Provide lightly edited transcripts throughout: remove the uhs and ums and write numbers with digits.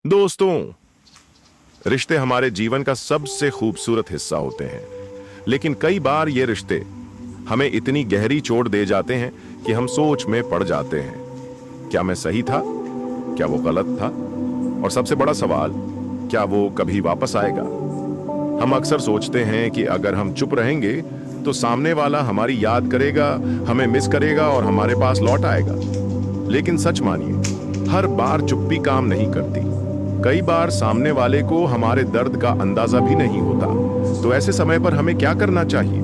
दोस्तों, रिश्ते हमारे जीवन का सबसे खूबसूरत हिस्सा होते हैं, लेकिन कई बार ये रिश्ते हमें इतनी गहरी चोट दे जाते हैं कि हम सोच में पड़ जाते हैं। क्या मैं सही था? क्या वो गलत था? और सबसे बड़ा सवाल, क्या वो कभी वापस आएगा? हम अक्सर सोचते हैं कि अगर हम चुप रहेंगे तो सामने वाला हमारी याद करेगा, हमें मिस करेगा और हमारे पास लौट आएगा। लेकिन सच मानिए, हर बार चुप्पी काम नहीं करती। कई बार सामने वाले को हमारे दर्द का अंदाजा भी नहीं होता। तो ऐसे समय पर हमें क्या करना चाहिए?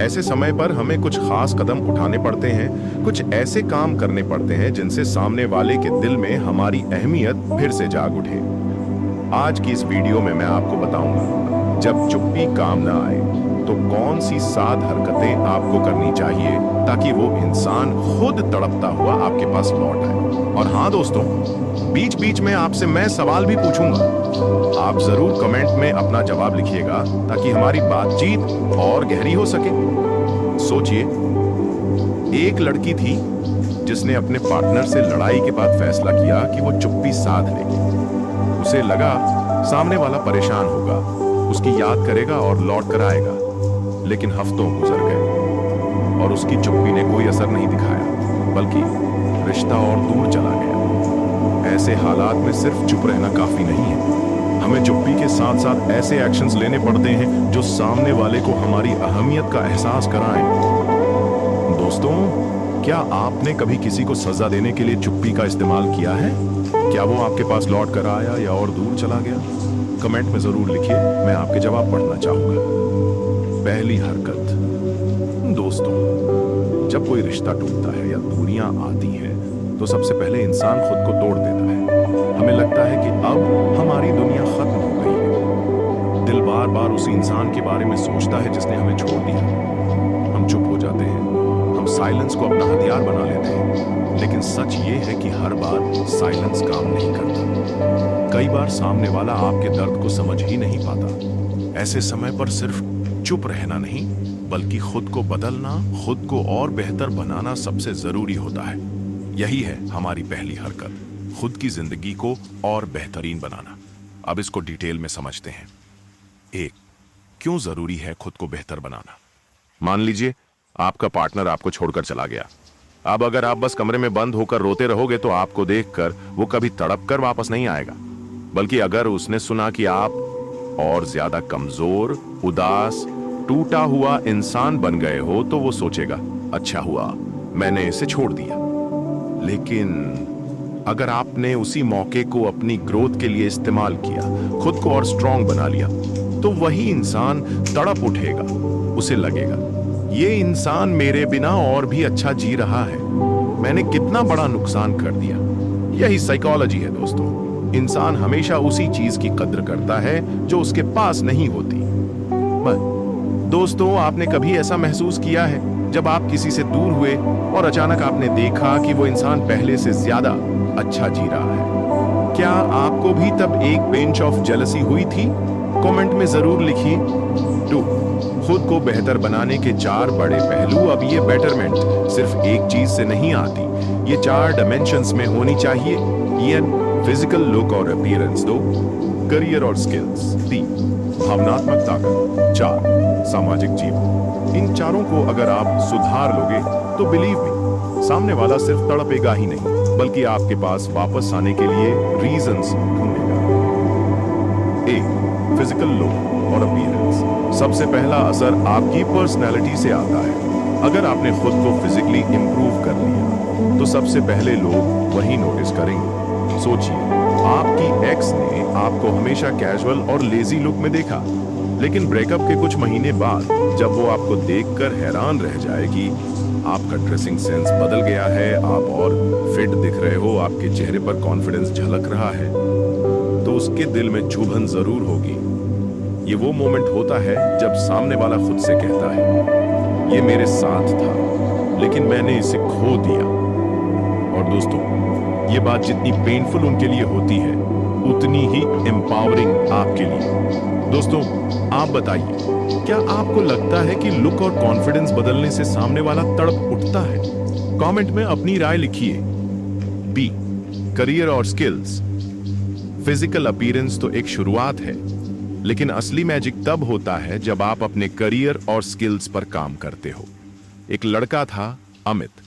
ऐसे समय पर हमें कुछ खास कदम उठाने पड़ते हैं, कुछ ऐसे काम करने पड़ते हैं जिनसे सामने वाले के दिल में हमारी अहमियत फिर से जाग उठे। आज की इस वीडियो में मैं आपको बताऊंगा, जब चुप्पी काम ना आए तो कौन सी 7 हरकतें आपको करनी चाहिए ताकि वो इंसान खुद तड़पता हुआ आपके पास लौट आए। और हाँ दोस्तों, बीच बीच में आपसे मैं सवाल भी पूछूंगा। आप जरूर कमेंट में अपना जवाब लिखिएगा ताकि हमारी बातचीत और गहरी हो सके। सोचिए, एक लड़की थी जिसने अपने पार्टनर से लड़ाई के बाद फैसला किया कि वो चुप्पी साध लेगी। उसे लगा सामने वाला परेशान होगा, उसकी याद करेगा और लौट कर आएगा। लेकिन हफ्तों गुजर गए और उसकी चुप्पी ने कोई असर नहीं दिखाया, बल्कि रिश्ता और दूर चला गया। ऐसे हालात में सिर्फ चुप रहना काफी नहीं है, हमें चुप्पी के साथ साथ ऐसे एक्शंस लेने पड़ते हैं जो सामने वाले को हमारी अहमियत का एहसास कराएं। दोस्तों, क्या आपने कभी किसी को सजा देने के लिए चुप्पी का इस्तेमाल किया है? क्या वो आपके पास लौट कर आया या और दूर चला गया? कमेंट में जरूर लिखिए, मैं आपके जवाब पढ़ना चाहूंगा। पहली हरकत, दोस्तों, जब कोई रिश्ता टूटता है या दूरियां आती हैं तो सबसे पहले इंसान खुद को तोड़ देता है। हमें लगता है कि अब हमारी दुनिया खत्म हो गई है। दिल बार बार उस इंसान के बारे में सोचता है जिसने हमें छोड़ दिया। हम चुप हो जाते हैं, हम साइलेंस को अपना हथियार बना लेते हैं। लेकिन सच ये है कि हर बार साइलेंस काम नहीं करता। कई बार सामने वाला आपके दर्द को समझ ही नहीं पाता। ऐसे समय पर सिर्फ चुप रहना नहीं, बल्कि खुद को बदलना, खुद को और बेहतर बनाना सबसे जरूरी होता है। यही है हमारी पहली हरकत, खुद की जिंदगी को और बेहतरीन बनाना। अब इसको डिटेल में समझते हैं। 1, क्यों जरूरी है खुद को बेहतर बनाना? मान लीजिए आपका पार्टनर आपको छोड़कर चला गया। अब अगर आप बस कमरे में बंद होकर रोते रहोगे तो आपको देखकर वो कभी तड़प कर वापस नहीं आएगा। बल्कि अगर उसने सुना कि आप और ज्यादा कमजोर, उदास, टूटा हुआ इंसान बन गए हो तो वो सोचेगा, अच्छा हुआ मैंने इसे छोड़ दिया। लेकिन अगर आपने उसी मौके को अपनी ग्रोथ के लिए इस्तेमाल किया, खुद को और स्ट्रांग बना लिया, तो वही इंसान तड़प उठेगा। उसे लगेगा, ये इंसान मेरे बिना और भी अच्छा जी रहा है, मैंने कितना बड़ा नुकसान कर दिया। यही साइकोलॉजी है दोस्तों। इंसान हमेशा उसी चीज की कद्र करता है जो उसके पास नहीं होती। दोस्तों, आपने कभी ऐसा महसूस किया है जब आप किसी से दूर हुए और अचानक आपने देखा कि वो इंसान पहले से ज्यादा अच्छा जी रहा है? क्या आपको भी तब एक पिंच ऑफ जेलसी हुई थी? कमेंट में जरूर लिखिए। 2, खुद को बेहतर बनाने के 4 बड़े पहलू। अब ये बेटरमेंट सिर्फ एक चीज से नहीं आती, ये 4 डायमेंशंस में होनी चाहिए। ये फिजिकल लुक और अपीयरेंस 2, करियर और स्किल्स 3, भावनात्मक ताकत 4, सामाजिक जीवन। इन चारों को अगर आप सुधार लोगे तो बिलीव मी, सामने वाला सिर्फ तड़पेगा ही नहीं, बल्कि आपके पास वापस आने के लिए रीजंस ढूंढेगा। 1, फिजिकल लुक और अपीयरेंस। सबसे पहला असर आपकी पर्सनैलिटी से आता है। अगर आपने खुद को फिजिकली इंप्रूव कर लिया तो सबसे पहले लोग वही नोटिस करेंगे। सोचिए, आपकी एक्स ने आपको हमेशा कैजुअल और लेजी लुक में देखा, लेकिन ब्रेकअप के कुछ महीने बाद जब वो आपको देखकर हैरान रह जाएगी, आपका ड्रेसिंग सेंस बदल गया है, आप और फिट दिख रहे हो, आपके चेहरे पर कॉन्फिडेंस झलक रहा है, तो उसके दिल में चुभन जरूर होगी। ये वो मोमेंट होता है जब सामने वाला खुद से कहता है, ये मेरे साथ था लेकिन मैंने इसे खो दिया। और दोस्तों, ये बात जितनी पेनफुल उनके लिए होती है, उतनी ही एम्पावरिंग आपके लिए। दोस्तों, आप बताइए, क्या आपको लगता है कि लुक और कॉन्फिडेंस बदलने से सामने वाला तड़प उठता है? कमेंट में अपनी राय लिखिए। बी, करियर और स्किल्स। फिजिकल अपीयरेंस तो एक शुरुआत है, लेकिन असली मैजिक तब होता है जब आप अपने करियर और स्किल्स पर काम करते हो। एक लड़का था अमित।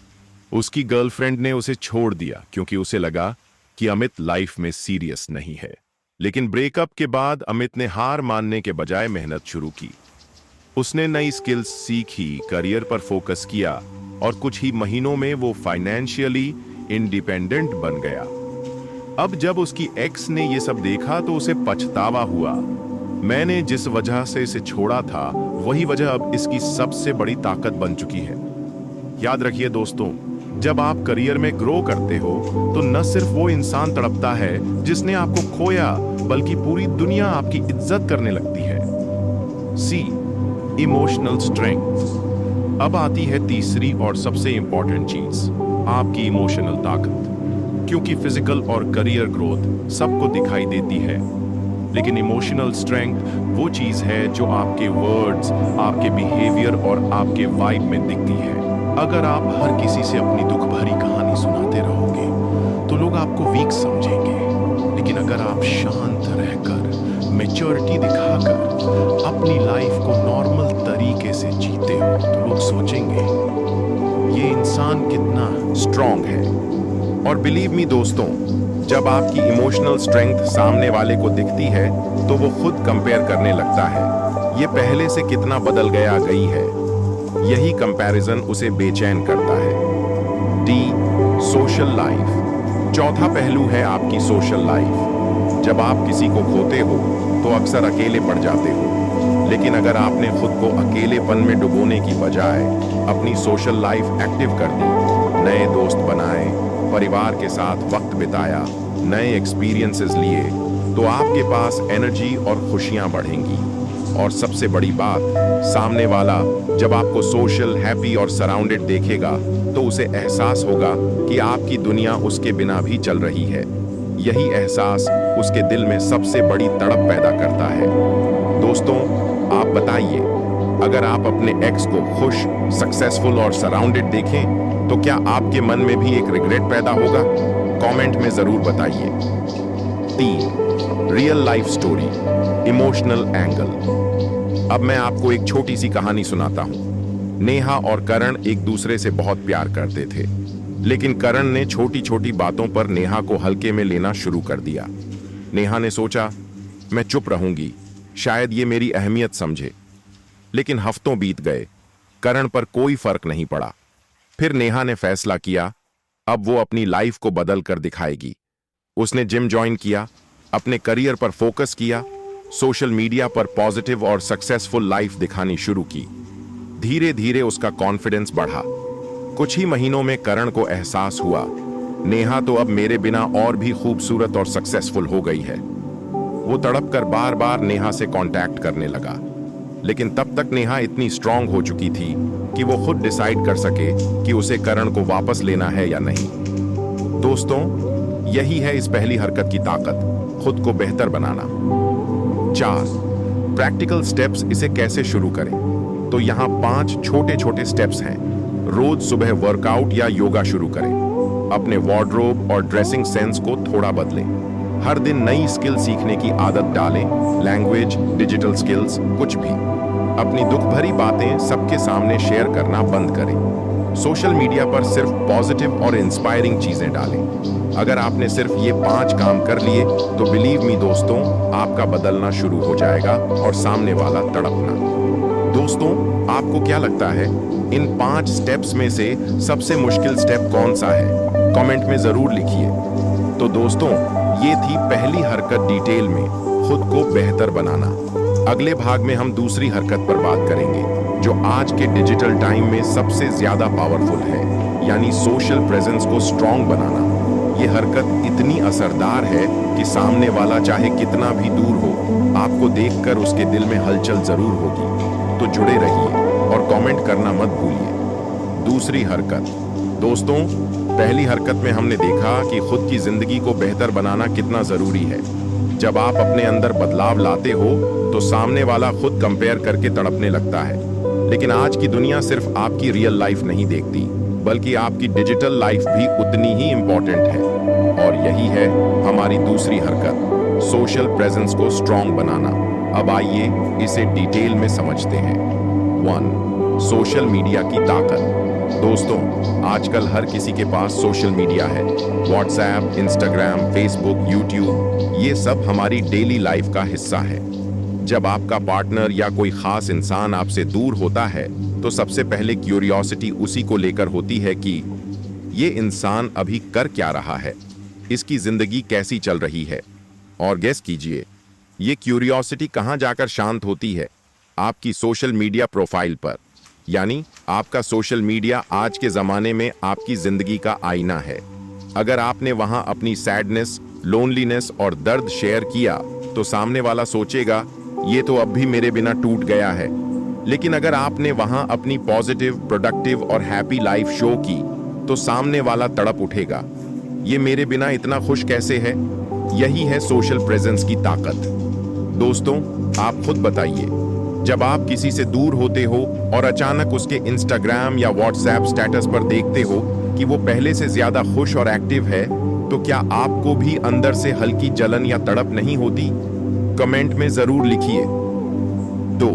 उसकी गर्लफ्रेंड ने उसे छोड़ दिया क्योंकि उसे लगा कि अमित लाइफ में सीरियस नहीं है। लेकिन ब्रेकअप के बाद अमित ने हार मानने के बजाय मेहनत शुरू की। उसने नई स्किल्स सीखी, करियर पर फोकस किया और कुछ ही महीनों में वो फाइनेंशियली इंडिपेंडेंट बन गया। अब जब उसकी एक्स ने ये सब देखा तो उसे पछतावा हुआ। मैंने जिस वजह से इसे छोड़ा था वही वजह अब इसकी सबसे बड़ी ताकत बन चुकी है। याद रखिए दोस्तों, जब आप करियर में ग्रो करते हो तो न सिर्फ वो इंसान तड़पता है जिसने आपको खोया, बल्कि पूरी दुनिया आपकी इज्जत करने लगती है। सी, इमोशनल स्ट्रेंथ। अब आती है तीसरी और सबसे इंपॉर्टेंट चीज, आपकी इमोशनल ताकत। क्योंकि फिजिकल और करियर ग्रोथ सबको दिखाई देती है, लेकिन इमोशनल स्ट्रेंथ वो चीज है जो आपके वर्ड्स, आपके बिहेवियर और आपके वाइब में दिखती है। अगर आप हर किसी से अपनी दुख भरी कहानी सुनाते रहोगे तो लोग आपको वीक समझेंगे, लेकिन अगर आप शांत रहकर, मैच्योरिटी दिखाकर अपनी लाइफ को नॉर्मल तरीके से जीते हो तो लोग सोचेंगे ये इंसान कितना स्ट्रांग है। और बिलीव मी दोस्तों, जब आपकी इमोशनल स्ट्रेंथ सामने वाले को दिखती है तो वो खुद कंपेयर करने लगता है, ये पहले से कितना बदल गया गई है। यही कंपैरिजन उसे बेचैन करता है। D, social life. चौथा पहलू है आपकी सोशल लाइफ। जब आप किसी को खोते हो तो अक्सर अकेले पड़ जाते हो, लेकिन अगर आपने खुद को अकेलेपन में डुबोने की बजाय अपनी सोशल लाइफ एक्टिव कर दी, नए दोस्त बनाए, परिवार के साथ वक्त बिताया, नए एक्सपीरियंसेस लिए, तो आपके पास एनर्जी और खुशियां बढ़ेंगी। और सबसे बड़ी बात, सामने वाला जब आपको सोशल, हैप्पी और सराउंडेड देखेगा तो उसे एहसास होगा कि आपकी दुनिया उसके बिना भी चल रही है। यही एहसास उसके दिल में सबसे बड़ी तड़प पैदा करता है। दोस्तों, आप बताइए, अगर आप अपने एक्स को खुश, सक्सेसफुल और सराउंडेड देखें तो क्या आपके मन में भी एक रिग्रेट पैदा होगा? कमेंट में जरूर बताइए। 3, real life story, emotional angle. अब मैं आपको एक छोटी सी कहानी सुनाता हूं। नेहा और करण एक दूसरे से बहुत प्यार करते थे, लेकिन करण ने छोटी छोटी बातों पर नेहा को हल्के में लेना शुरू कर दिया। नेहा ने सोचा, मैं चुप रहूंगी, शायद ये मेरी अहमियत समझे। लेकिन हफ्तों बीत गए, करण पर कोई फर्क नहीं पड़ा। फिर नेहा ने फैसला किया, अब वो अपनी लाइफ को बदल कर दिखाएगी। उसने जिम ज्वाइन किया, अपने करियर पर फोकस किया, सोशल मीडिया पर पॉजिटिव और सक्सेसफुल लाइफ दिखानी शुरू की। धीरे धीरे उसका कॉन्फिडेंस बढ़ा। कुछ ही महीनों में करण को एहसास हुआ, नेहा तो अब मेरे बिना और भी खूबसूरत और सक्सेसफुल हो गई है। वो तड़प कर बार बार नेहा से कांटेक्ट करने लगा, लेकिन तब तक नेहा इतनी स्ट्रांग हो चुकी थी कि वो खुद डिसाइड कर सके कि उसे करण को वापस लेना है या नहीं। दोस्तों, यही है इस पहली हरकत की ताकत, खुद को बेहतर बनाना। 4, प्रैक्टिकल स्टेप्स इसे कैसे शुरू करें? तो यहाँ 5 छोटे छोटे स्टेप्स हैं। रोज सुबह वर्कआउट या योगा शुरू करें। अपने वार्डरोब और ड्रेसिंग सेंस को थोड़ा बदलें। हर दिन नई स्किल सीखने की आदत डालें, लैंग्वेज, डिजिटल स्किल्स, कुछ भी। अपनी दुख भरी बातें सबके सामने शेयर करना बंद करें। सोशल मीडिया पर सिर्फ पॉजिटिव और इंस्पायरिंग चीजें डालें। अगर आपने सिर्फ ये 5 काम कर लिए तो बिलीव मी दोस्तों, आपका बदलना शुरू हो जाएगा और सामने वाला तड़पना। दोस्तों, आपको क्या लगता है, इन 5 स्टेप्स में से सबसे मुश्किल स्टेप कौन सा है? कमेंट में जरूर लिखिए। तो दोस्तों, ये थी पहली हरकत डिटेल में, खुद को बेहतर बनाना। अगले भाग में हम दूसरी हरकत पर बात करेंगे, जो आज के डिजिटल टाइम में सबसे ज्यादा पावरफुल है, यानी सोशल प्रेजेंस को स्ट्रॉन्ग बनाना। ये हरकत इतनी असरदार है कि सामने वाला चाहे कितना भी दूर हो, आपको देखकर उसके दिल में हलचल जरूर होगी। तो जुड़े रहिए और कमेंट करना मत भूलिए। दूसरी हरकत। दोस्तों, पहली हरकत में हमने देखा कि खुद की जिंदगी को बेहतर बनाना कितना जरूरी है। जब आप अपने अंदर बदलाव लाते हो तो सामने वाला खुद कंपेयर करके तड़पने लगता है। लेकिन आज की दुनिया सिर्फ आपकी रियल लाइफ नहीं देखती, बल्कि आपकी डिजिटल लाइफ भी उतनी ही इंपॉर्टेंट है। और यही है हमारी दूसरी हरकत, सोशल प्रेजेंस को स्ट्रॉन्ग बनाना। अब आइए इसे डिटेल में समझते हैं। 1. सोशल मीडिया की ताकत। दोस्तों, आजकल हर किसी के पास सोशल मीडिया है। व्हाट्सएप, इंस्टाग्राम, फेसबुक, यूट्यूब, ये सब हमारी डेली लाइफ का हिस्सा है। जब आपका पार्टनर या कोई खास इंसान आपसे दूर होता है तो सबसे पहले क्यूरियोसिटी उसी को लेकर होती है कि ये इंसान अभी कर क्या रहा है, इसकी जिंदगी कैसी चल रही है। और गेस कीजिए, ये क्यूरियोसिटी कहाँ जाकर शांत होती है? आपकी सोशल मीडिया प्रोफाइल पर। यानी आपका सोशल मीडिया आज के ज़माने में आपकी ज़िंदगी का आईना है। अगर आपने वहाँ अपनी सैडनेस, लोनलीनेस और दर्द शेयर किया तो सामने वाला सोचेगा ये तो अब भी मेरे बिना टूट गया है। लेकिन अगर आपने वहाँ अपनी पॉजिटिव, प्रोडक्टिव और हैप्पी लाइफ शो की तो सामने वाला तड़प उठेगा, ये मेरे बिना इतना खुश कैसे है। यही है सोशल प्रेजेंस की ताकत। दोस्तों, आप खुद बताइए, जब आप किसी से दूर होते हो और अचानक उसके इंस्टाग्राम या व्हाट्सएप स्टेटस पर देखते हो कि वो पहले से ज्यादा खुश और एक्टिव है, तो क्या आपको भी अंदर से हल्की जलन या तड़प नहीं होती? कमेंट में जरूर लिखिए। 2.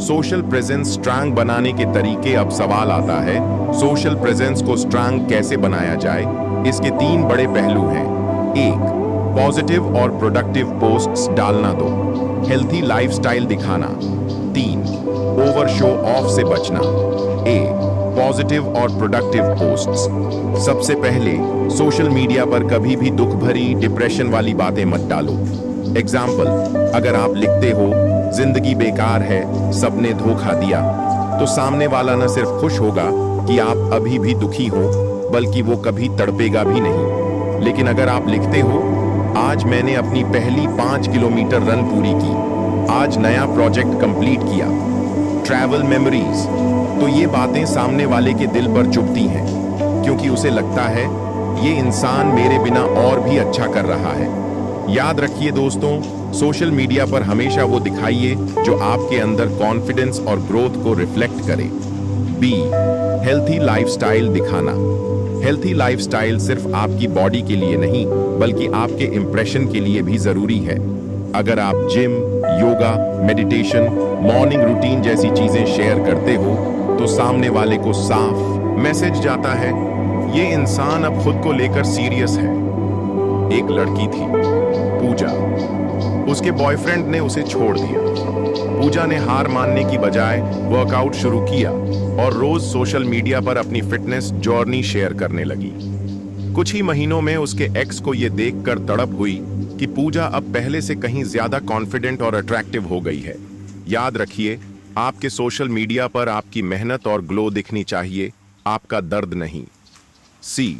सोशल प्रेजेंस स्ट्रांग बनाने के तरीके। अब सवाल आता है, सोशल प्रेजेंस को स्ट्रांग कैसे बनाया जाए? इसके 3 बड़े पहलू हैं। 1. पॉजिटिव और प्रोडक्टिव पोस्ट्स डालना दो, हेल्थी लाइफस्टाइल दिखाना। 3. ओवर शो ऑफ से बचना। ए. पॉजिटिव और प्रोडक्टिव पोस्ट्स। सबसे पहले, सोशल मीडिया पर कभी भी दुख भरी, डिप्रेशन वाली बातें मत डालो। एग्जाम्पल, अगर आप लिखते हो जिंदगी बेकार है, सबने धोखा दिया, तो सामने वाला न सिर्फ खुश होगा कि आप अभी भी दुखी हो, बल्कि वो कभी तड़पेगा भी नहीं। लेकिन अगर आप लिखते हो आज मैंने अपनी पहली 5 किलोमीटर रन पूरी की, आज नया प्रोजेक्ट कंप्लीट किया, ट्रैवल मेमोरीज, तो ये बातें सामने वाले के दिल पर चुभती हैं, क्योंकि उसे लगता है ये इंसान मेरे बिना और भी अच्छा कर रहा है। याद रखिए दोस्तों, सोशल मीडिया पर हमेशा वो दिखाइए जो आपके अंदर कॉन्फिडेंस और ग्रोथ को रिफ्लेक्ट करे। बी. हेल्थी लाइफस्टाइल दिखाना। हेल्थी लाइफस्टाइल सिर्फ आपकी बॉडी के लिए नहीं, बल्कि आपके इंप्रेशन के लिए भी जरूरी है। अगर आप gym, yoga, meditation, morning routine जैसी चीजें शेयर करते हो तो सामने वाले को साफ मैसेज जाता है, ये इंसान अब खुद को लेकर सीरियस है। एक लड़की थी, पूजा। उसके बॉयफ्रेंड ने उसे छोड़ दिया। पूजा ने हार मानने की बजाय वर्कआउट शुरू किया और रोज सोशल मीडिया पर अपनी फिटनेस जर्नी शेयर करने लगी। कुछ ही महीनों में उसके एक्स को यह देखकर तड़प हुई कि पूजा अब पहले से कहीं ज्यादा कॉन्फिडेंट और अट्रैक्टिव हो गई है। याद रखिए, आपके सोशल मीडिया पर आपकी मेहनत और ग्लो दिखनी चाहिए, आपका दर्द नहीं। सी.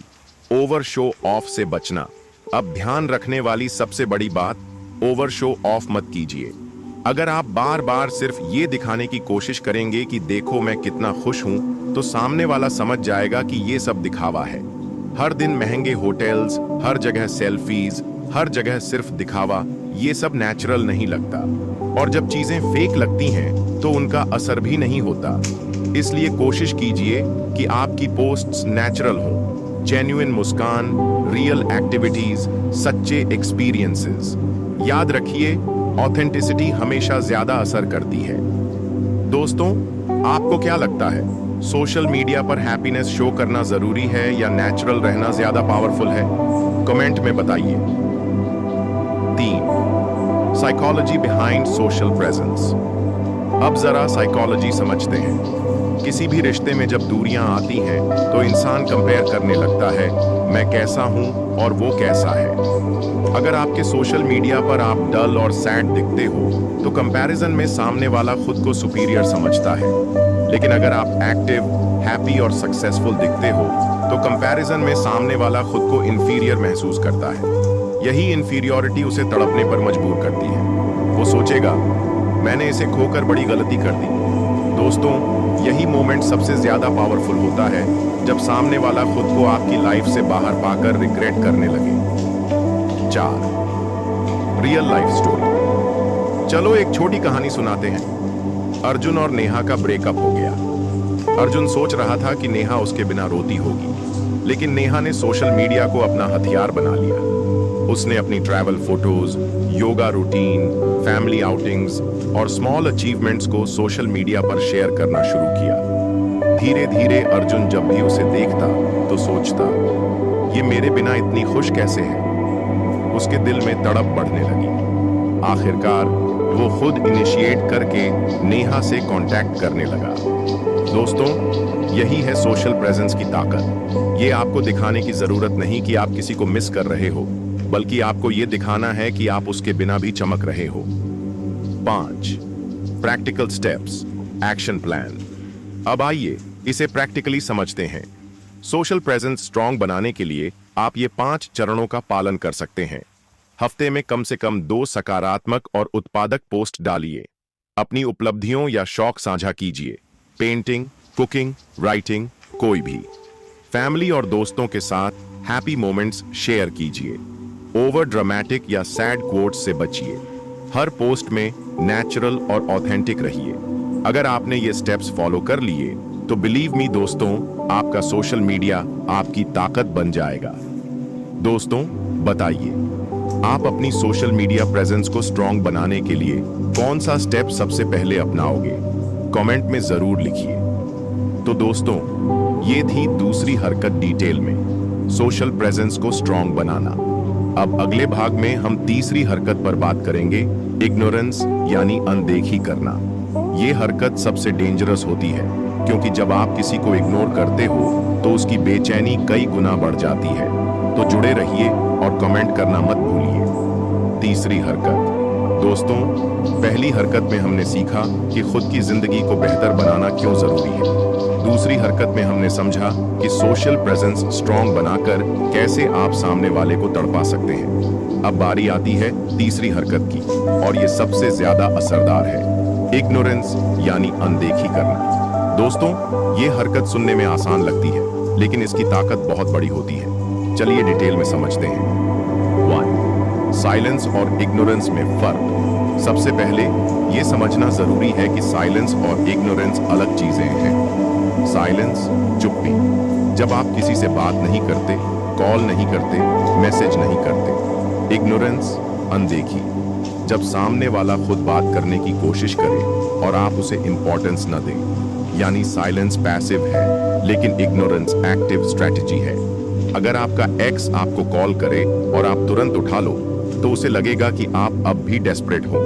ओवर शो ऑफ से बचना। अब ध्यान रखने वाली सबसे बड़ी बात, ओवर शो ऑफ मत कीजिए। अगर आप बार बार सिर्फ ये दिखाने की कोशिश करेंगे कि देखो मैं कितना खुश हूं, तो सामने वाला समझ जाएगा कि ये सब दिखावा है। हर दिन महंगे होटल्स, हर जगह सेल्फीज, हर जगह सिर्फ दिखावा, ये सब नेचुरल नहीं लगता। और जब चीजें फेक लगती हैं तो उनका असर भी नहीं होता। इसलिए कोशिश कीजिए कि आपकी पोस्ट्स नेचुरल हों, जेन्युइन मुस्कान, रियल एक्टिविटीज, सच्चे एक्सपीरियंसेस। याद रखिए, ऑथेंटिसिटी हमेशा ज्यादा असर करती है। दोस्तों, आपको क्या लगता है, सोशल मीडिया पर हैप्पीनेस शो करना जरूरी है या नेचुरल रहना ज्यादा पावरफुल है? कमेंट में बताइए। 3. Psychology behind social presence. अब जरा साइकोलॉजी समझते हैं। किसी भी रिश्ते में जब दूरियां आती हैं तो इंसान कंपेयर करने लगता है, मैं कैसा हूं और वो कैसा है। अगर आपके सोशल मीडिया पर आप डल और सैड दिखते हो तो कंपैरिजन में सामने वाला खुद को सुपीरियर समझता है। लेकिन अगर आप एक्टिव, हैप्पी और सक्सेसफुल दिखते हो तो कंपैरिजन में सामने वाला खुद को इंफीरियर महसूस करता है। यही इंफीरियरिटी उसे तड़पने पर मजबूर करती है। वो सोचेगा, मैंने इसे खोकर बड़ी गलती कर दी। दोस्तों, यही मोमेंट सबसे ज्यादा पावरफुल होता है जब सामने वाला खुद को आपकी लाइफ से बाहर पाकर रिग्रेट करने लगे। 4. Real life story. चलो एक छोटी कहानी सुनाते हैं। अर्जुन और नेहा का ब्रेकअप हो गया। अर्जुन सोच रहा था कि नेहा उसके बिना रोती होगी, लेकिन नेहा ने सोशल मीडिया को अपना हथियार बना लिया। उसने अपनी travel photos, yoga routine, family outings और स्मॉल अचीवमेंट्स को सोशल मीडिया पर शेयर करना शुरू किया। धीरे धीरे अर्जुन जब भी उसे देखता तो सोचता, ये मेरे बिना इतनी खुश कैसे है। उसके दिल में तड़प बढ़ने लगी। आखिरकार वो खुद इनिशिएट करके नेहा से कांटेक्ट करने लगा। दोस्तों, यही है सोशल प्रेजेंस की ताकत। ये आपको दिखाने की जरूरत नहीं कि आप किसी को मिस कर रहे हो, बल्कि आपको ये दिखाना है कि आप उसके बिना भी चमक रहे हो। 5 प्रैक्टिकल स्टेप्स, एक्शन प्लान। अब आइए इसे प्रैक्टिकली समझते हैं। सोशल प्रेजेंस स्ट्रांग बनाने के लिए आप ये 5 चरणों का पालन कर सकते हैं। हफ्ते में कम से कम 2 सकारात्मक और उत्पादक पोस्ट डालिए। अपनी उपलब्धियों या शौक साझा कीजिए, पेंटिंग, कुकिंग, राइटिंग, कोई भी। फैमिली और दोस्तों के साथ हैप्पी मोमेंट्स शेयर कीजिए। ओवर ड्रामेटिक या सैड कोट्स से बचिए। हर पोस्ट में नेचुरल और ऑथेंटिक रहिए। अगर आपने ये स्टेप्स फॉलो कर लिए तो बिलीव मी दोस्तों, आपका सोशल मीडिया आपकी ताकत बन जाएगा। दोस्तों, बताइए, आप अपनी सोशल मीडिया प्रेजेंस को स्ट्रांग बनाने के लिए कौन सा स्टेप सबसे पहले अपनाओगे? कमेंट में जरूर लिखिए। तो दोस्तों, ये थी दूसरी हरकत डिटेल में, सोशल प्रेजेंस को स्ट्रांग बनाना। अब अगले भाग में हम तीसरी हरकत पर बात करेंगे, इग्नोरेंस यानी अनदेखी करना। ये हरकत सबसे डेंजरस होती है, क्योंकि जब आप किसी को इग्नोर करते हो तो उसकी बेचैनी कई गुना बढ़ जाती है। तो जुड़े रहिए और कमेंट करना मत भूलिए। तीसरी हरकत। दोस्तों, पहली हरकत में हमने सीखा कि खुद की जिंदगी को बेहतर बनाना क्यों जरूरी है। दूसरी हरकत में हमने समझा कि सोशल प्रेजेंस स्ट्रांग बनाकर कैसे आप सामने वाले को तड़पा सकते हैं। अब बारी आती है तीसरी हरकत की, और ये सबसे ज्यादा असरदार है, इग्नोरेंस यानी अनदेखी करना। दोस्तों, ये हरकत सुनने में आसान लगती है, लेकिन इसकी ताकत बहुत बड़ी होती है। चलिए डिटेल में समझते हैं। 1 साइलेंस और इग्नोरेंस में फर्क। सबसे पहले यह समझना जरूरी है कि साइलेंस और इग्नोरेंस अलग चीजें हैं। साइलेंस चुप्पी, जब आप किसी से बात नहीं करते, कॉल नहीं करते, मैसेज नहीं करते। इग्नोरेंस अनदेखी, जब सामने वाला खुद बात करने की कोशिश करे और आप उसे इंपॉर्टेंस न दें। यानी साइलेंस पैसिव है, लेकिन इग्नोरेंस एक्टिव स्ट्रेटजी है। अगर आपका एक्स आपको कॉल करे और आप तुरंत उठा लो तो उसे लगेगा कि आप अब भी डेस्परेट हो।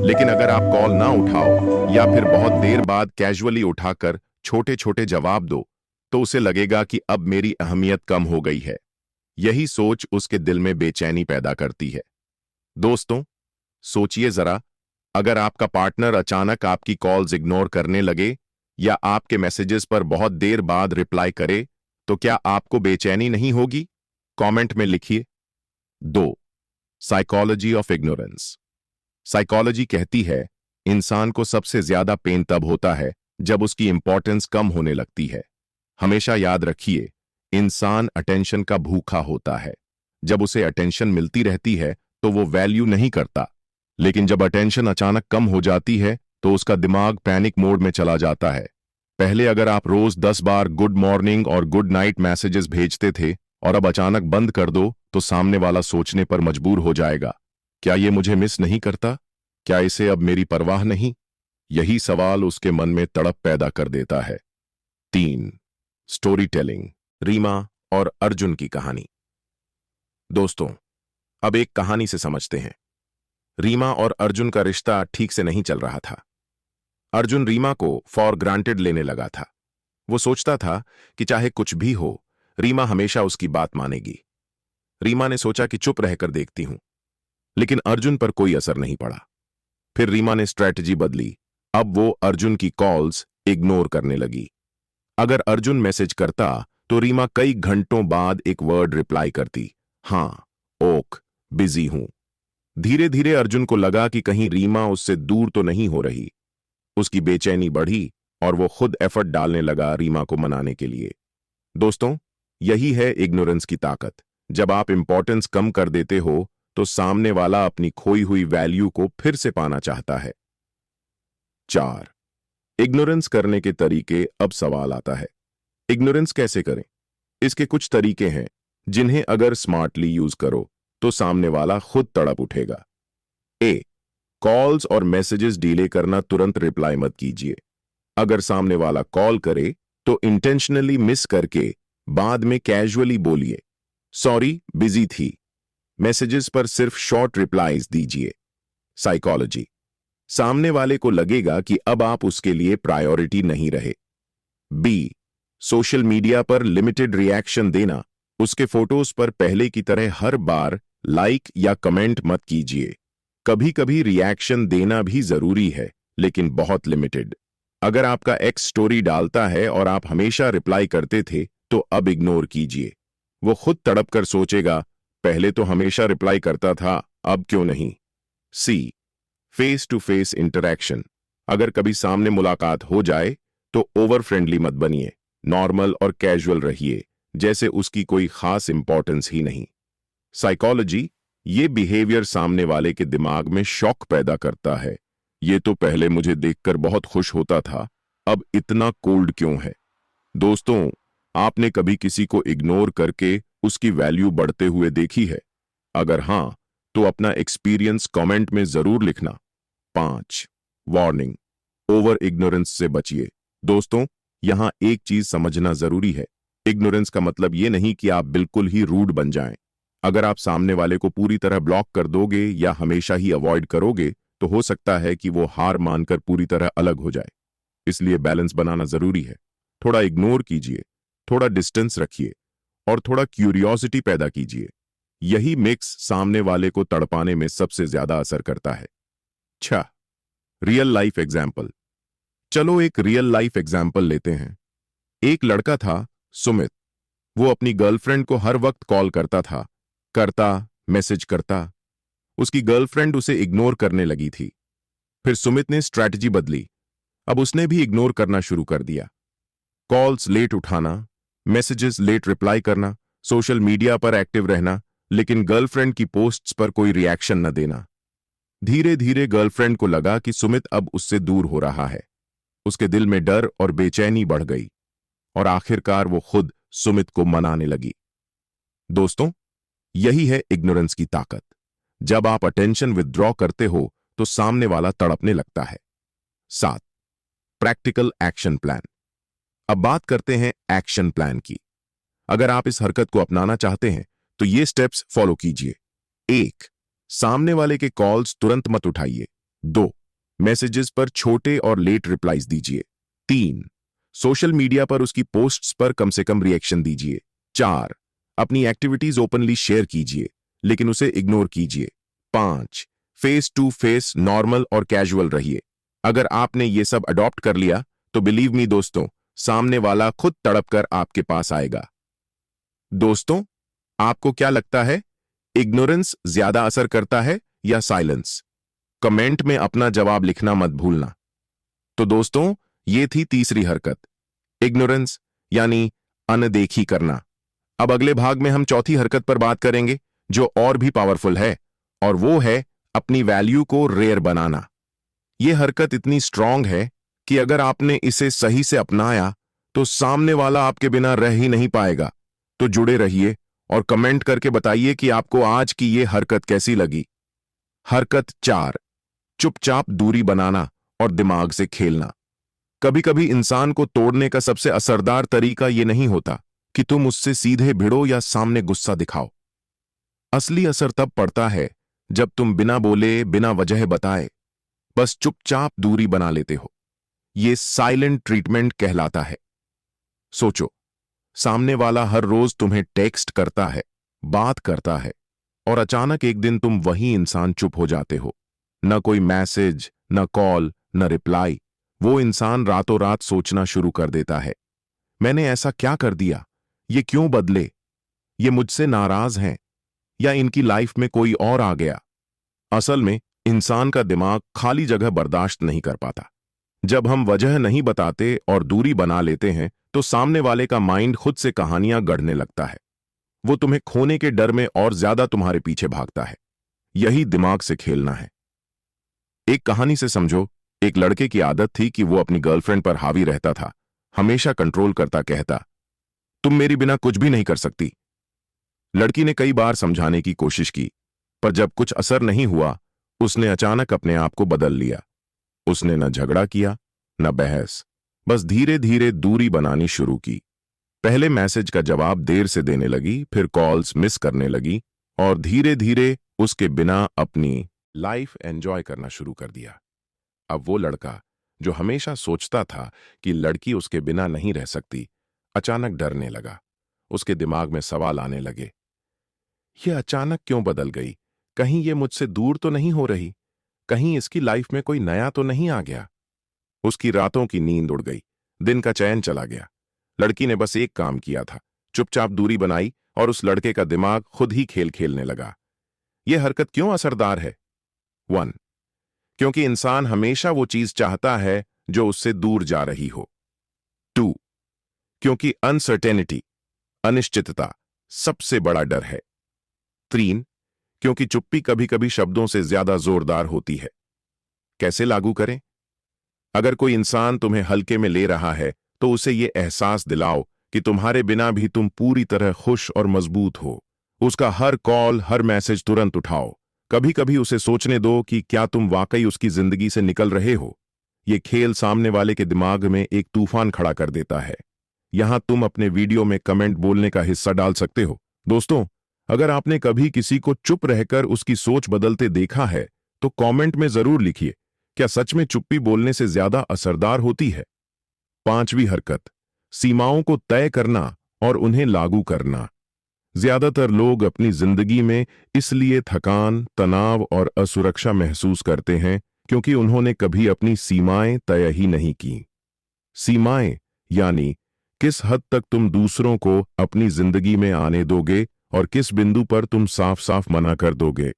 लेकिन अगर आप कॉल ना उठाओ या फिर बहुत देर बाद कैजुअली उठाकर छोटे छोटे जवाब दो तो उसे लगेगा कि अब मेरी अहमियत कम हो गई है। यही सोच उसके दिल में बेचैनी पैदा करती है। दोस्तों, सोचिए जरा, अगर आपका पार्टनर अचानक आपकी कॉल्स इग्नोर करने लगे या आपके मैसेजेस पर बहुत देर बाद रिप्लाई करे तो क्या आपको बेचैनी नहीं होगी? कमेंट में लिखिए। 2 साइकोलॉजी ऑफ इग्नोरेंस। साइकोलॉजी कहती है, इंसान को सबसे ज्यादा पेन तब होता है जब उसकी इंपॉर्टेंस कम होने लगती है। हमेशा याद रखिए, इंसान अटेंशन का भूखा होता है। जब उसे अटेंशन मिलती रहती है तो वो वैल्यू नहीं करता, लेकिन जब अटेंशन अचानक कम हो जाती है तो उसका दिमाग पैनिक मोड में चला जाता है। पहले अगर आप रोज 10 बार गुड मॉर्निंग और गुड नाइट मैसेजेस भेजते थे और अब अचानक बंद कर दो तो सामने वाला सोचने पर मजबूर हो जाएगा, क्या ये मुझे मिस नहीं करता? क्या इसे अब मेरी परवाह नहीं? यही सवाल उसके मन में तड़प पैदा कर देता है। 3 स्टोरी टेलिंग, रीमा और अर्जुन की कहानी। दोस्तों, अब एक कहानी से समझते हैं। रीमा और अर्जुन का रिश्ता ठीक से नहीं चल रहा था। अर्जुन रीमा को फॉर ग्रांटेड लेने लगा था। वो सोचता था कि चाहे कुछ भी हो, रीमा हमेशा उसकी बात मानेगी। रीमा ने सोचा कि चुप रहकर देखती हूं, लेकिन अर्जुन पर कोई असर नहीं पड़ा। फिर रीमा ने स्ट्रैटेजी बदली। अब वो अर्जुन की कॉल्स इग्नोर करने लगी। अगर अर्जुन मैसेज करता तो रीमा कई घंटों बाद एक वर्ड रिप्लाई करती, हां, ओक, बिजी हूं। धीरे धीरे अर्जुन को लगा कि कहीं रीमा उससे दूर तो नहीं हो रही। उसकी बेचैनी बढ़ी और वो खुद एफर्ट डालने लगा रीमा को मनाने के लिए। दोस्तों, यही है इग्नोरेंस की ताकत। जब आप इंपॉर्टेंस कम कर देते हो तो सामने वाला अपनी खोई हुई वैल्यू को फिर से पाना चाहता है। 4 इग्नोरेंस करने के तरीके। अब सवाल आता है, इग्नोरेंस कैसे करें? इसके कुछ तरीके हैं जिन्हें अगर स्मार्टली यूज करो तो सामने वाला खुद तड़प उठेगा। ए, कॉल्स और मैसेजेस डिले करना, तुरंत रिप्लाई मत कीजिए। अगर सामने वाला कॉल करे तो इंटेंशनली मिस करके बाद में कैजुअली बोलिए, सॉरी बिजी थी। मैसेजेस पर सिर्फ शॉर्ट रिप्लाईज दीजिए। साइकोलॉजी, सामने वाले को लगेगा कि अब आप उसके लिए प्रायोरिटी नहीं रहे। बी, सोशल मीडिया पर लिमिटेड रिएक्शन देना। उसके फोटोज पर पहले की तरह हर बार लाइक या कमेंट मत कीजिए। कभी कभी रिएक्शन देना भी जरूरी है, लेकिन बहुत लिमिटेड। अगर आपका एक्स स्टोरी डालता है और आप हमेशा रिप्लाई करते थे, तो अब इग्नोर कीजिए। वो खुद तड़प कर सोचेगा, पहले तो हमेशा रिप्लाई करता था, अब क्यों नहीं। सी, फेस टू फेस इंटरैक्शन। अगर कभी सामने मुलाकात हो जाए तो ओवर फ्रेंडली मत बनिए। नॉर्मल और कैजुअल रहिए, जैसे उसकी कोई खास इंपॉर्टेंस ही नहीं। साइकोलॉजी, ये बिहेवियर सामने वाले के दिमाग में शॉक पैदा करता है। ये तो पहले मुझे देखकर बहुत खुश होता था, अब इतना कोल्ड क्यों है। दोस्तों, आपने कभी किसी को इग्नोर करके उसकी वैल्यू बढ़ते हुए देखी है? अगर हां, तो अपना एक्सपीरियंस कमेंट में जरूर लिखना। 5, वार्निंग, ओवर इग्नोरेंस से बचिए। दोस्तों, यहां एक चीज समझना जरूरी है। इग्नोरेंस का मतलब यह नहीं कि आप बिल्कुल ही रूड बन जाएं। अगर आप सामने वाले को पूरी तरह ब्लॉक कर दोगे या हमेशा ही अवॉइड करोगे, तो हो सकता है कि वो हार मानकर पूरी तरह अलग हो जाए। इसलिए बैलेंस बनाना जरूरी है। थोड़ा इग्नोर कीजिए, थोड़ा डिस्टेंस रखिए और थोड़ा क्यूरियोसिटी पैदा कीजिए। यही मिक्स सामने वाले को तड़पाने में सबसे ज्यादा असर करता है। 6, रियल लाइफ एग्जाम्पल। चलो एक रियल लाइफ एग्जाम्पल लेते हैं। एक लड़का था, सुमित। वो अपनी गर्लफ्रेंड को हर वक्त कॉल करता, मैसेज करता। उसकी गर्लफ्रेंड उसे इग्नोर करने लगी थी। फिर सुमित ने स्ट्रैटेजी बदली। अब उसने भी इग्नोर करना शुरू कर दिया। कॉल्स लेट उठाना, मैसेजेस लेट रिप्लाई करना, सोशल मीडिया पर एक्टिव रहना, लेकिन गर्लफ्रेंड की पोस्ट्स पर कोई रिएक्शन न देना। धीरे धीरे गर्लफ्रेंड को लगा कि सुमित अब उससे दूर हो रहा है। उसके दिल में डर और बेचैनी बढ़ गई और आखिरकार वो खुद सुमित को मनाने लगी। दोस्तों, यही है इग्नोरेंस की ताकत। जब आप अटेंशन विथड्रॉ करते हो तो सामने वाला तड़पने लगता है। 7, प्रैक्टिकल एक्शन प्लान। अब बात करते हैं एक्शन प्लान की। अगर आप इस हरकत को अपनाना चाहते हैं तो ये स्टेप्स फॉलो कीजिए। 1, सामने वाले के कॉल्स तुरंत मत उठाइए। 2, मैसेजेस पर छोटे और लेट रिप्लाईज दीजिए। 3, सोशल मीडिया पर उसकी पोस्ट्स पर कम से कम रिएक्शन दीजिए। 4, अपनी एक्टिविटीज ओपनली शेयर कीजिए, लेकिन उसे इग्नोर कीजिए। 5, फेस टू फेस नॉर्मल और कैजुअल रहिए। अगर आपने ये सब अडॉप्ट कर लिया तो बिलीव मी दोस्तों, सामने वाला खुद तड़प कर आपके पास आएगा। दोस्तों, आपको क्या लगता है, इग्नोरेंस ज्यादा असर करता है या साइलेंस? कमेंट में अपना जवाब लिखना मत भूलना। तो दोस्तों, ये थी तीसरी हरकत, इग्नोरेंस यानी अनदेखी करना। अब अगले भाग में हम चौथी हरकत पर बात करेंगे, जो और भी पावरफुल है, और वो है अपनी वैल्यू को रेयर बनाना। यह हरकत इतनी स्ट्रांग है कि अगर आपने इसे सही से अपनाया तो सामने वाला आपके बिना रह ही नहीं पाएगा। तो जुड़े रहिए और कमेंट करके बताइए कि आपको आज की यह हरकत कैसी लगी। हरकत 4, चुपचाप दूरी बनाना और दिमाग से खेलना। कभी कभी इंसान को तोड़ने का सबसे असरदार तरीका यह नहीं होता कि तुम उससे सीधे भिड़ो या सामने गुस्सा दिखाओ। असली असर तब पड़ता है जब तुम बिना बोले, बिना वजह बताए, बस चुपचाप दूरी बना लेते हो। यह साइलेंट ट्रीटमेंट कहलाता है। सोचो, सामने वाला हर रोज तुम्हें टेक्स्ट करता है, बात करता है, और अचानक एक दिन तुम वही इंसान चुप हो जाते हो। न कोई मैसेज, न कॉल, न रिप्लाई। वो इंसान रातों रात सोचना शुरू कर देता है, मैंने ऐसा क्या कर दिया, ये क्यों बदले, ये मुझसे नाराज हैं, या इनकी लाइफ में कोई और आ गया। असल में इंसान का दिमाग खाली जगह बर्दाश्त नहीं कर पाता। जब हम वजह नहीं बताते और दूरी बना लेते हैं तो सामने वाले का माइंड खुद से कहानियां गढ़ने लगता है। वो तुम्हें खोने के डर में और ज्यादा तुम्हारे पीछे भागता है। यही दिमाग से खेलना है। एक कहानी से समझो, एक लड़के की आदत थी कि वो अपनी गर्लफ्रेंड पर हावी रहता था, हमेशा कंट्रोल करता, कहता, तुम मेरी बिना कुछ भी नहीं कर सकती। लड़की ने कई बार समझाने की कोशिश की, पर जब कुछ असर नहीं हुआ, उसने अचानक अपने आप को बदल लिया। उसने न झगड़ा किया, न बहस, बस धीरे धीरे दूरी बनानी शुरू की। पहले मैसेज का जवाब देर से देने लगी, फिर कॉल्स मिस करने लगी और धीरे धीरे उसके बिना अपनी लाइफ एंजॉय करना शुरू कर दिया। अब वो लड़का जो हमेशा सोचता था कि लड़की उसके बिना नहीं रह सकती, अचानक डरने लगा। उसके दिमाग में सवाल आने लगे, ये अचानक क्यों बदल गई? कहीं ये मुझसे दूर तो नहीं हो रही? कहीं इसकी लाइफ में कोई नया तो नहीं आ गया? उसकी रातों की नींद उड़ गई, दिन का चैन चला गया। लड़की ने बस एक काम किया था, चुपचाप दूरी बनाई और उस लड़के का दिमाग खुद ही खेल खेलने लगा। यह हरकत क्यों असरदार है? 1. क्योंकि इंसान हमेशा वो चीज चाहता है जो उससे दूर जा रही हो। 2. क्योंकि अनसर्टेनिटी, अनिश्चितता सबसे बड़ा डर है। 3. क्योंकि चुप्पी कभी कभी शब्दों से ज्यादा जोरदार होती है। कैसे लागू करें? अगर कोई इंसान तुम्हें हल्के में ले रहा है तो उसे यह एहसास दिलाओ कि तुम्हारे बिना भी तुम पूरी तरह खुश और मजबूत हो। उसका हर कॉल, हर मैसेज तुरंत उठाओ। कभी कभी उसे सोचने दो कि क्या तुम वाकई उसकी जिंदगी से निकल रहे हो। यह खेल सामने वाले के दिमाग में एक तूफान खड़ा कर देता है। यहां तुम अपने वीडियो में कमेंट बोलने का हिस्सा डाल सकते हो। दोस्तों, अगर आपने कभी किसी को चुप रहकर उसकी सोच बदलते देखा है तो कमेंट में जरूर लिखिए, क्या सच में चुप्पी बोलने से ज्यादा असरदार होती है? 5वीं हरकत, सीमाओं को तय करना और उन्हें लागू करना। ज्यादातर लोग अपनी जिंदगी में इसलिए थकान, तनाव और असुरक्षा महसूस करते हैं क्योंकि उन्होंने कभी अपनी सीमाएं तय ही नहीं की। सीमाएं यानी किस हद तक तुम दूसरों को अपनी जिंदगी में आने दोगे और किस बिंदु पर तुम साफ साफ मना कर दोगे।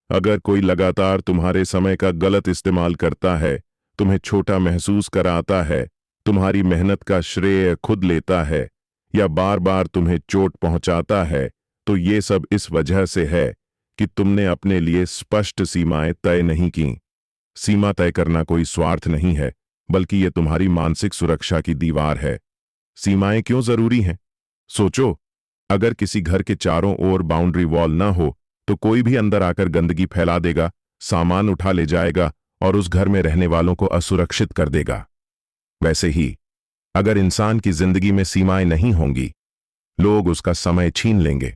अगर कोई लगातार तुम्हारे समय का गलत इस्तेमाल करता है, तुम्हें छोटा महसूस कराता है, तुम्हारी मेहनत का श्रेय खुद लेता है या बार बार तुम्हें चोट पहुंचाता है, तो ये सब इस वजह से है कि तुमने अपने लिए स्पष्ट सीमाएं तय नहीं की। सीमा तय करना कोई स्वार्थ नहीं है, बल्कि यह तुम्हारी मानसिक सुरक्षा की दीवार है। सीमाएं क्यों जरूरी हैं? सोचो, अगर किसी घर के चारों ओर बाउंड्री वॉल ना हो तो कोई भी अंदर आकर गंदगी फैला देगा, सामान उठा ले जाएगा और उस घर में रहने वालों को असुरक्षित कर देगा। वैसे ही अगर इंसान की जिंदगी में सीमाएं नहीं होंगी, लोग उसका समय छीन लेंगे,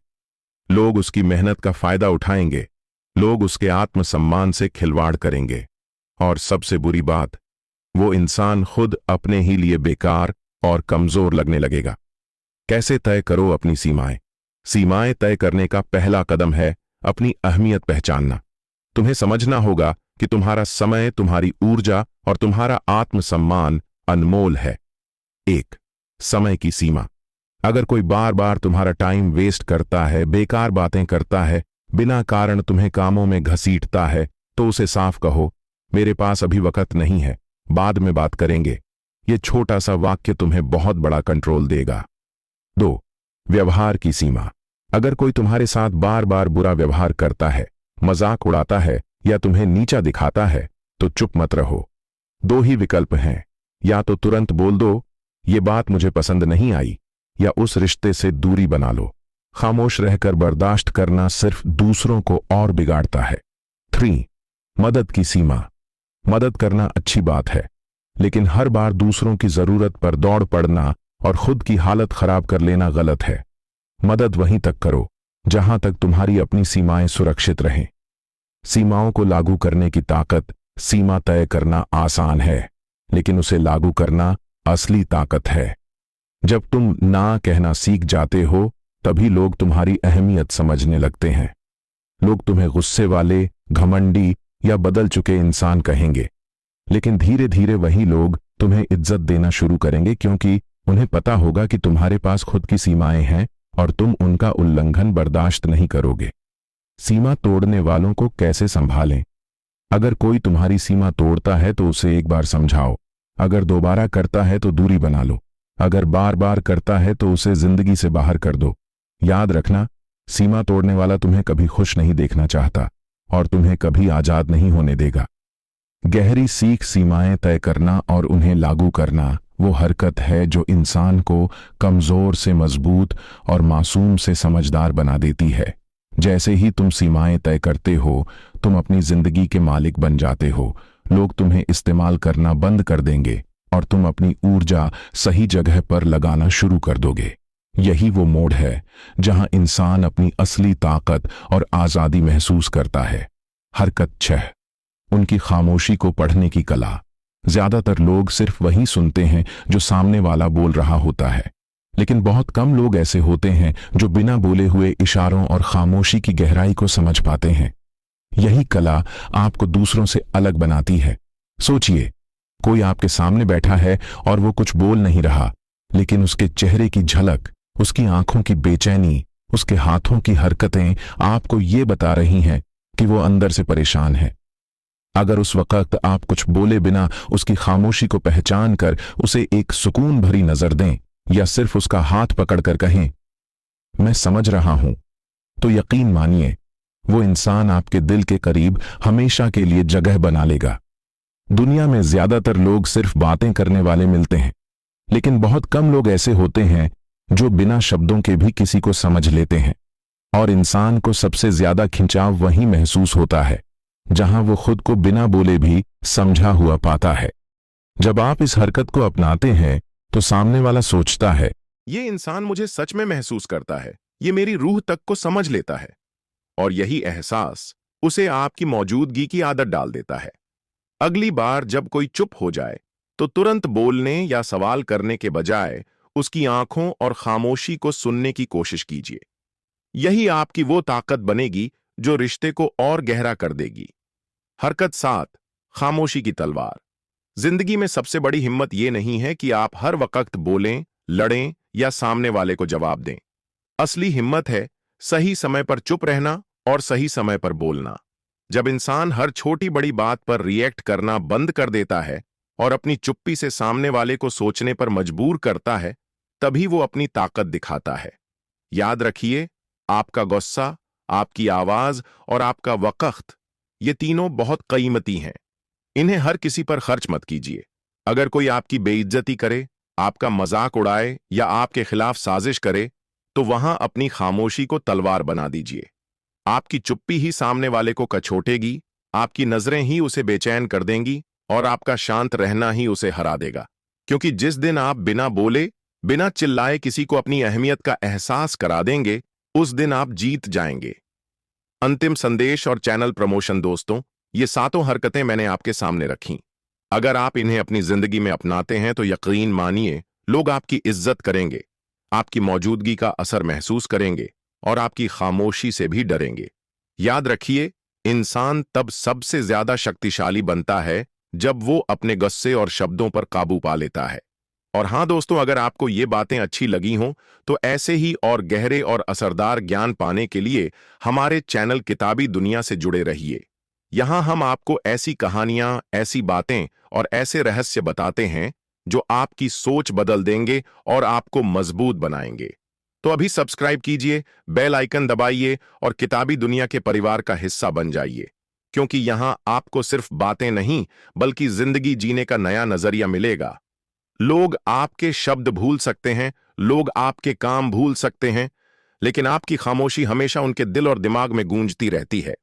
लोग उसकी मेहनत का फायदा उठाएंगे, लोग उसके आत्मसम्मान से खिलवाड़ करेंगे और सबसे बुरी बात, वो इंसान खुद अपने ही लिए बेकार और कमजोर लगने लगेगा। कैसे तय करो अपनी सीमाएं? सीमाएं तय करने का पहला कदम है अपनी अहमियत पहचानना। तुम्हें समझना होगा कि तुम्हारा समय, तुम्हारी ऊर्जा और तुम्हारा आत्मसम्मान अनमोल है। 1. समय की सीमा। अगर कोई बार बार तुम्हारा टाइम वेस्ट करता है, बेकार बातें करता है, बिना कारण तुम्हें कामों में घसीटता है, तो उसे साफ कहो, मेरे पास अभी वक्त नहीं है, बाद में बात करेंगे। यह छोटा सा वाक्य तुम्हें बहुत बड़ा कंट्रोल देगा। 2. व्यवहार की सीमा। अगर कोई तुम्हारे साथ बार बार बुरा व्यवहार करता है, मजाक उड़ाता है या तुम्हें नीचा दिखाता है, तो चुप मत रहो। 2 ही विकल्प हैं, या तो तुरंत बोल दो, ये बात मुझे पसंद नहीं आई, या उस रिश्ते से दूरी बना लो। खामोश रहकर बर्दाश्त करना सिर्फ दूसरों को और बिगाड़ता है। 3. मदद की सीमा। मदद करना अच्छी बात है, लेकिन हर बार दूसरों की जरूरत पर दौड़ पड़ना और खुद की हालत खराब कर लेना गलत है। मदद वहीं तक करो जहां तक तुम्हारी अपनी सीमाएं सुरक्षित रहें। सीमाओं को लागू करने की ताकत। सीमा तय करना आसान है, लेकिन उसे लागू करना असली ताकत है। जब तुम ना कहना सीख जाते हो, तभी लोग तुम्हारी अहमियत समझने लगते हैं। लोग तुम्हें गुस्से वाले, घमंडी या बदल चुके इंसान कहेंगे, लेकिन धीरे धीरे वही लोग तुम्हें इज्जत देना शुरू करेंगे, क्योंकि उन्हें पता होगा कि तुम्हारे पास खुद की सीमाएं हैं और तुम उनका उल्लंघन बर्दाश्त नहीं करोगे। सीमा तोड़ने वालों को कैसे संभालें? अगर कोई तुम्हारी सीमा तोड़ता है तो उसे एक बार समझाओ। अगर दोबारा करता है तो दूरी बना लो। अगर बार बार करता है तो उसे जिंदगी से बाहर कर दो। याद रखना, सीमा तोड़ने वाला तुम्हें कभी खुश नहीं देखना चाहता और तुम्हें कभी आजाद नहीं होने देगा। गहरी सीख। सीमाएं तय करना और उन्हें लागू करना वो हरकत है जो इंसान को कमजोर से मजबूत और मासूम से समझदार बना देती है। जैसे ही तुम सीमाएं तय करते हो, तुम अपनी जिंदगी के मालिक बन जाते हो। लोग तुम्हें इस्तेमाल करना बंद कर देंगे और तुम अपनी ऊर्जा सही जगह पर लगाना शुरू कर दोगे। यही वो मोड़ है जहां इंसान अपनी असली ताकत और आजादी महसूस करता है। हरकत 6, उनकी खामोशी को पढ़ने की कला। ज्यादातर लोग सिर्फ वही सुनते हैं जो सामने वाला बोल रहा होता है, लेकिन बहुत कम लोग ऐसे होते हैं जो बिना बोले हुए इशारों और खामोशी की गहराई को समझ पाते हैं। यही कला आपको दूसरों से अलग बनाती है। सोचिए, कोई आपके सामने बैठा है और वो कुछ बोल नहीं रहा, लेकिन उसके चेहरे की झलक, उसकी आंखों की बेचैनी, उसके हाथों की हरकतें आपको ये बता रही हैं कि वो अंदर से परेशान है। अगर उस वक्त आप कुछ बोले बिना उसकी खामोशी को पहचान कर उसे एक सुकून भरी नजर दें या सिर्फ उसका हाथ पकड़कर कहें, मैं समझ रहा हूं, तो यकीन मानिए वो इंसान आपके दिल के करीब हमेशा के लिए जगह बना लेगा। दुनिया में ज्यादातर लोग सिर्फ बातें करने वाले मिलते हैं, लेकिन बहुत कम लोग ऐसे होते हैं जो बिना शब्दों के भी किसी को समझ लेते हैं। और इंसान को सबसे ज्यादा खिंचाव वहीं महसूस होता है जहां वो खुद को बिना बोले भी समझा हुआ पाता है। जब आप इस हरकत को अपनाते हैं तो सामने वाला सोचता है, ये इंसान मुझे सच में महसूस करता है, ये मेरी रूह तक को समझ लेता है। और यही एहसास उसे आपकी मौजूदगी की आदत डाल देता है। अगली बार जब कोई चुप हो जाए तो तुरंत बोलने या सवाल करने के बजाय उसकी आंखों और खामोशी को सुनने की कोशिश कीजिए। यही आपकी वो ताकत बनेगी जो रिश्ते को और गहरा कर देगी। हरकत 7, खामोशी की तलवार। जिंदगी में सबसे बड़ी हिम्मत ये नहीं है कि आप हर वक्त बोलें, लड़ें या सामने वाले को जवाब दें। असली हिम्मत है सही समय पर चुप रहना और सही समय पर बोलना। जब इंसान हर छोटी बड़ी बात पर रिएक्ट करना बंद कर देता है और अपनी चुप्पी से सामने वाले को सोचने पर मजबूर करता है, तभी वो अपनी ताकत दिखाता है। याद रखिए, आपका गुस्सा, आपकी आवाज और आपका वक्त, ये तीनों बहुत कीमती हैं। इन्हें हर किसी पर खर्च मत कीजिए। अगर कोई आपकी बेइज्जती करे, आपका मजाक उड़ाए या आपके खिलाफ साजिश करे, तो वहां अपनी खामोशी को तलवार बना दीजिए। आपकी चुप्पी ही सामने वाले को कछोटेगी, आपकी नजरें ही उसे बेचैन कर देंगी और आपका शांत रहना ही उसे हरा देगा। क्योंकि जिस दिन आप बिना बोले, बिना चिल्लाए किसी को अपनी अहमियत का एहसास करा देंगे, उस दिन आप जीत जाएंगे। अंतिम संदेश और चैनल प्रमोशन। दोस्तों, ये 7 हरकतें मैंने आपके सामने रखीं। अगर आप इन्हें अपनी जिंदगी में अपनाते हैं तो यकीन मानिए, लोग आपकी इज्जत करेंगे, आपकी मौजूदगी का असर महसूस करेंगे और आपकी खामोशी से भी डरेंगे। याद रखिए, इंसान तब सबसे ज्यादा शक्तिशाली बनता है जब वो अपने गुस्से और शब्दों पर काबू पा लेता है। और हाँ दोस्तों, अगर आपको ये बातें अच्छी लगी हों तो ऐसे ही और गहरे और असरदार ज्ञान पाने के लिए हमारे चैनल किताबी दुनिया से जुड़े रहिए। यहाँ हम आपको ऐसी कहानियां, ऐसी बातें और ऐसे रहस्य बताते हैं जो आपकी सोच बदल देंगे और आपको मजबूत बनाएंगे। तो अभी सब्सक्राइब कीजिए, बेल आइकन दबाइए और किताबी दुनिया के परिवार का हिस्सा बन जाइए, क्योंकि यहाँ आपको सिर्फ बातें नहीं बल्कि जिंदगी जीने का नया नजरिया मिलेगा। लोग आपके शब्द भूल सकते हैं, लोग आपके काम भूल सकते हैं, लेकिन आपकी खामोशी हमेशा उनके दिल और दिमाग में गूंजती रहती है।